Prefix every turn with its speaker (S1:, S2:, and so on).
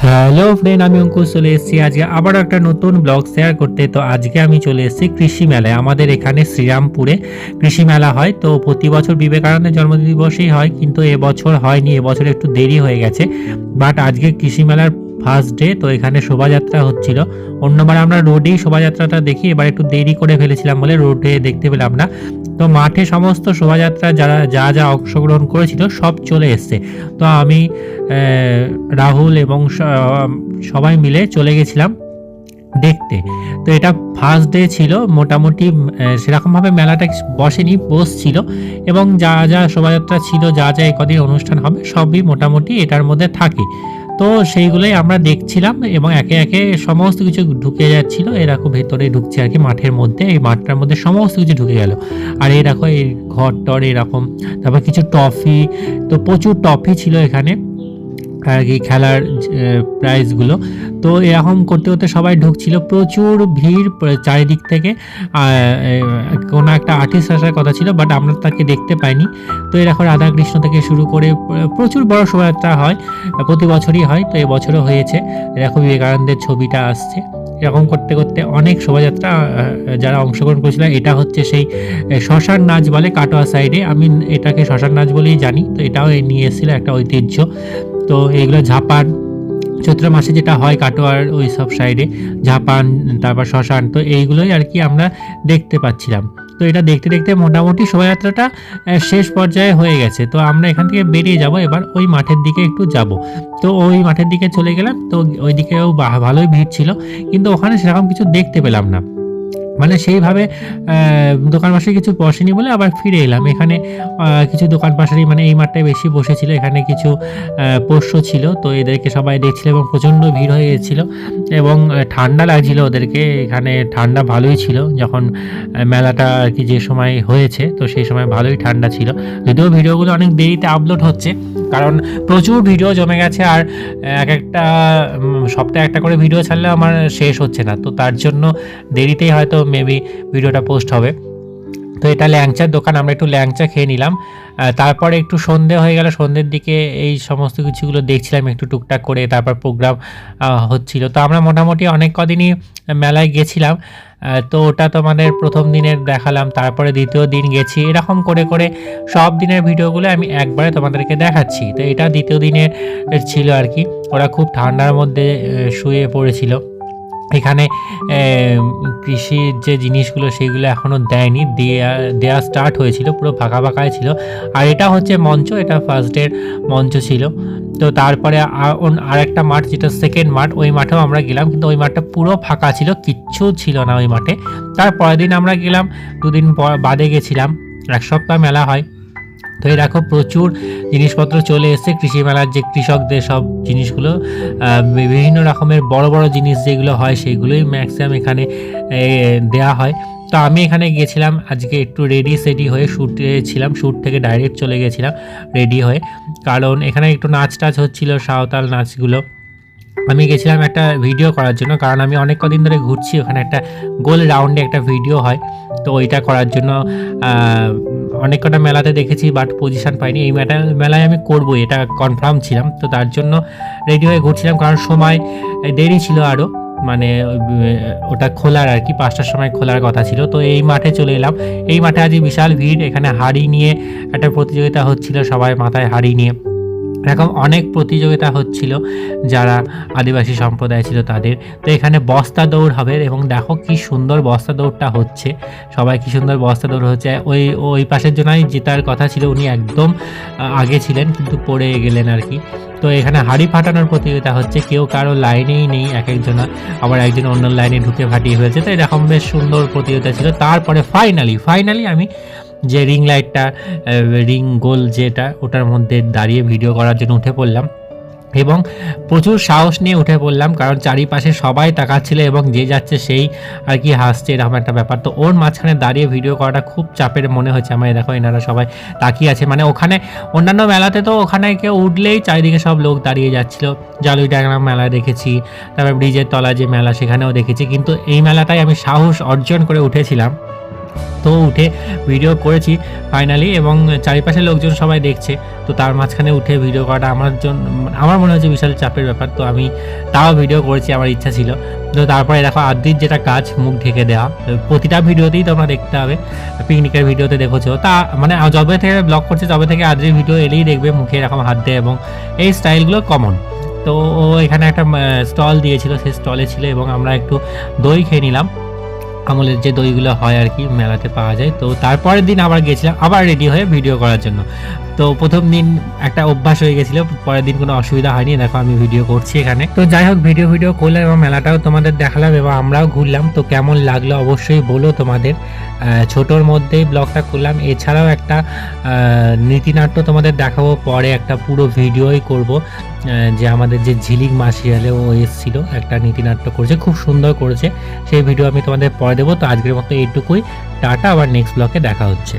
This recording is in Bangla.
S1: হ্যালো ফ্রেন্ড, আমি অঙ্কুশ চলে এসেছি আজকে আবার একটা নতুন ব্লগ শেয়ার করতে। তো আজকে আমি চলে এসেছি কৃষি মেলায়। আমাদের এখানে শ্রীরামপুরে কৃষি মেলা হয়। তো প্রতি বছর বিবেকানন্দের জন্মদিবসেই হয়, কিন্তু এবছর হয়নি, এবছর একটু দেরি হয়ে গেছে। বাট আজকে কৃষি মেলার ফার্স্ট ডে, তো এখানে শোভাযাত্রা হচ্ছিল। অন্যবার আমরা রোডেই শোভাযাত্রাটা দেখি, এবার একটু দেরি করে ফেলেছিলাম বলে রোডে দেখতে পেলাম না। তো মাঠে সমস্ত শোভাযাত্রা যারা যা অংশগ্রহণ করেছিল সব চলে এসছে। তো আমি রাহুল এবং সবাই মিলে চলে গেছিলাম দেখতে। তো এটা ফার্স্ট ডে ছিল, মোটামুটি সেরকমভাবে মেলাটা বসেনি, বসছিল, এবং যা শোভাযাত্রা ছিল, যা এই কদিন অনুষ্ঠান হবে সবই মোটামুটি এটার মধ্যে থাকে। তো সেইগুলোই আমরা দেখছিলাম এবং একে একে সমস্ত কিছু ঢুকে যাচ্ছিল। এরকম ভেতরে ঢুকছে আর কি, মাঠের মধ্যে, এই মাঠটার মধ্যে সমস্ত কিছু ঢুকে গেল। আর এই দেখো এই ঘর টর এরকম, তারপর কিছু টফি, তো প্রচুর টফি ছিল এখানে আর কি, খেলার প্রাইজগুলো। তো এরকম করতে করতে সবাই ঢুকছিল, প্রচুর ভিড় চারিদিক থেকে। কোনো একটা আর্টিস্ট আসার কথা ছিল, বাট আমরা তাকে দেখতে পাইনি। তো এরকম রাধাকৃষ্ণ থেকে শুরু করে প্রচুর বড় শোভাযাত্রা হয়, প্রতি বছরই হয়, তো এবছরও হয়েছে। এরকম বিবেকানন্দের ছবিটা আসছে। এরকম করতে করতে অনেক শোভাযাত্রা যারা অংশগ্রহণ করেছিল। এটা হচ্ছে সেই শ্মশান নাচ বলে কাটোয়া সাইডে, আমি এটাকে শ্মশান নাচ বলেই জানি। তো এটাও নিয়ে এসেছিল একটা ঐতিহ্য। তো এইগুলো ঝাপান, চৈত্র মাসে যেটা হয় কাটোয়ার ওই সব সাইডে, ঝাপান, তারপর শ্মশান, তো এইগুলোই আর কি আমরা দেখতে পাচ্ছিলাম। তো এটা দেখতে দেখতে মোটামুটি শোভাযাত্রাটা শেষ পর্যায়ে হয়ে গেছে। তো আমরা এখান থেকে বেরিয়ে যাব, এবার ওই মাঠের দিকে একটু যাব। তো ওই মাঠের দিকে চলে গেলাম। তো ওই দিকেও ভালোই ভিড় ছিল, কিন্তু ওখানে সেরকম কিছু দেখতে পেলাম না, মানে সেইভাবে দোকান পাশে কিছু বসেনি বলে আবার ফিরে এলাম। এখানে কিছু দোকান পাশারি, মানে এই মাঠটায় বেশি বসেছিল, এখানে কিছু পোষ্য ছিল, তো এদেরকে সবাই দেখছিল এবং প্রচণ্ড ভিড় হয়ে গেছিল এবং ঠান্ডা লাগছিল ওদেরকে। এখানে ঠান্ডা ভালোই ছিল যখন মেলাটা আর কি যে সময় হয়েছে, তো সেই সময় ভালোই ঠান্ডা ছিল। যদিও ভিডিওগুলো অনেক দেরিতে আপলোড হচ্ছে, কারণ প্রচুর ভিডিও জমে গেছে, আর এক একটা সপ্তাহে একটা করে ভিডিও ছাড়লে আমার শেষ হচ্ছে না, তো তার জন্য দেরিতেই হয়তো মেবি ভিডিওটা পোস্ট হবে। তো এটা ল্যাংচার দোকান, আমরা একটু ল্যাংচা খেয়ে নিলাম। তারপরে একটু সন্ধে হয়ে গেল, সন্ধ্যের দিকে এই সমস্ত কিছুগুলো দেখছিলাম একটু টুকটাক করে। তারপর প্রোগ্রাম হচ্ছিল। তো আমরা মোটামুটি অনেক কদিনই মেলায় গেছিলাম। তো ওটা তোমাদের প্রথম দিনের দেখালাম, তারপরে দ্বিতীয় দিন গেছি, এরকম করে করে সব দিনের ভিডিওগুলো আমি একবারে তোমাদেরকে দেখাচ্ছি। তো এটা দ্বিতীয় দিনের ছিল আর কি। ওরা খুব ঠান্ডার মধ্যে শুয়ে পড়েছিল। এখানে কৃষির যে জিনিসগুলো সেগুলো এখনও দেয়নি, দেয়া স্টার্ট হয়েছিল, পুরো ফাঁকা ফাঁকাই ছিল। আর এটা হচ্ছে মঞ্চ, এটা ফার্স্ট ডের মঞ্চ ছিল। তো তারপরে আরেকটা মাঠ, যেটা সেকেন্ড মাঠ, ওই মাঠেও আমরা গেলাম, কিন্তু ওই মাঠটা পুরো ফাঁকা ছিল, কিচ্ছু ছিল না ওই মাঠে। তারপরের দিন আমরা গেলাম, দুদিন বাদে গেছিলাম, এক সপ্তাহ মেলা হয়। তো এই দেখো প্রচুর জিনিসপত্র চলে এসেছে কৃষি মেলার, যে কৃষকদের সব জিনিসগুলো, বিভিন্ন রকমের বড় বড় জিনিস যেগুলো হয় সেইগুলোই ম্যাক্সিমাম এখানে দেয়া হয়। তো আমি এখানে গেছিলাম আজকে একটু রেডি সেডি হয়ে, শ্যুটে ছিলাম, শ্যুট থেকে ডাইরেক্ট চলে গেছিলাম রেডি হয়ে, কারণ এখানে একটু নাচ টাচ হচ্ছিল, সাঁওতাল নাচগুলো। আমি গেছিলাম একটা ভিডিও করার জন্য, কারণ আমি অনেক কদিন ধরে ঘুরছি, ওখানে একটা গোল রাউন্ডে একটা ভিডিও হয়, তো ওইটা করার জন্য অনেক কটা মেলাতে দেখেছি, বাট পজিশন পাইনি। এই মেলায় আমি করবো এটা কনফার্ম ছিলাম, তো তার জন্য রেডি হয়ে ঘুরছিলাম, কারণ সময় দেরি ছিল আরও, মানে ওটা খোলার আর কি 5টার সময় খোলার কথা ছিল। তো এই মাঠে চলে এলাম। এই মাঠে আজ বিশাল ভিড়, এখানে হাড়ি নিয়ে একটা প্রতিযোগিতা হচ্ছিল, সবাই মাথায় হাড়ি নিয়ে, এরকম অনেক প্রতিযোগিতা হচ্ছিল যারা আদিবাসী সম্প্রদায় ছিল তাদের। তো এখানে বস্তা দৌড় হবে, এবং দেখো কি সুন্দর বস্তা দৌড়টা হচ্ছে, সবাই কি সুন্দর বস্তা দৌড় হচ্ছে। ওই পাশের জন্যই জেতার কথা ছিল, উনি একদম আগে ছিলেন কিন্তু পড়ে গেলেন আর কি। তো এখানে হাড়ি ফাটানোর প্রতিযোগিতা হচ্ছে, কেউ কারো লাইনেই নেই, এক একজনা, আবার একজন অন্য লাইনে ঢুকে ফাটিয়ে ফেলছে। তো এরকম বেশ সুন্দর প্রতিযোগিতা ছিল। তারপরে ফাইনালি আমি যে রিং লাইটটা, রিং গোল যেটা, ওটার মধ্যে দাঁড়িয়ে ভিডিও করার জন্য উঠে পড়লাম, এবং প্রচুর সাহস নিয়ে উঠে পড়লাম, কারণ চারিপাশে সবাই তাকাচ্ছিল এবং যে যাচ্ছে সেই আর কি হাসছে, এরকম একটা ব্যাপার। তো ওর মাঝখানে দাঁড়িয়ে ভিডিও করাটা খুব চাপের মনে হচ্ছে আমার। দেখো এনারা সবাই তাকিয়ে আছে, মানে ওখানে অন্যান্য মেলাতে তো ওখানে কেউ উঠলেই চারিদিকে সব লোক দাঁড়িয়ে যাচ্ছিল। জালুইডাঙ্গা মেলায় দেখেছি, তারপর ব্রিজের তলা যে মেলা সেখানেও দেখেছি, কিন্তু এই মেলাটাই আমি সাহস অর্জন করে উঠেছিলাম তো উঠে ভিডিও করেছি ফাইনালি, এবং চারিপাশের লোকজন সবাই দেখছে। তো তার মাঝখানে উঠে ভিডিও করাটা আমার মনে হচ্ছে বিশাল চাপের ব্যাপার। তো আমি তাও ভিডিও করেছি, আমার ইচ্ছা ছিল। তো তারপরে দেখো আদ্রির যেটা কাজ, মুখ ঢেকে দেওয়া, প্রতিটা ভিডিওতেই তোমরা দেখতে হবে, পিকনিকের ভিডিওতে দেখেছো। তা মানে যবে থেকে ব্লগ করছে তবে থেকে আদ্রির ভিডিও এলেই দেখবে মুখে এরকম হাত দেয়, এবং এই স্টাইলগুলো কমন। তো ও এখানে একটা স্টল দিয়েছিল, সেই স্টলে ছিল, এবং আমরা একটু দই খেয়ে নিলাম, আমলের যে দইগুলো হয় আর কি মেলাতে পাওয়া যায়। তো তারপরের দিন আবার গেছিলাম আবার রেডি হয়ে ভিডিও করার জন্য। তো প্রথম দিন একটা অভ্যাস হয়ে গেছিল, পরের দিন কোনো অসুবিধা হয়নি। দেখো আমি ভিডিও করছি এখানে। তো যাই হোক, ভিডিও করলাম এবং মেলাটাও তোমাদের দেখালাম এবং আমরাও ঘুরলাম। তো কেমন লাগলো অবশ্যই বলো তোমাদের। ছোটোর মধ্যেই ব্লগটা করলাম, এছাড়াও একটা নীতিনাট্য তোমাদের দেখাবো পরে, একটা পুরো ভিডিওই করব। যে আমাদের যে ঝিলিক মাসিয়ালে ও এসেছিল, একটা নীতিনাট্য করেছে, খুব সুন্দর করেছে, সেই ভিডিও আমি তোমাদের পরে দেবো। তো আজকের মতো এইটুকুই, টাটা, আবার নেক্সট ব্লগে দেখা হচ্ছে।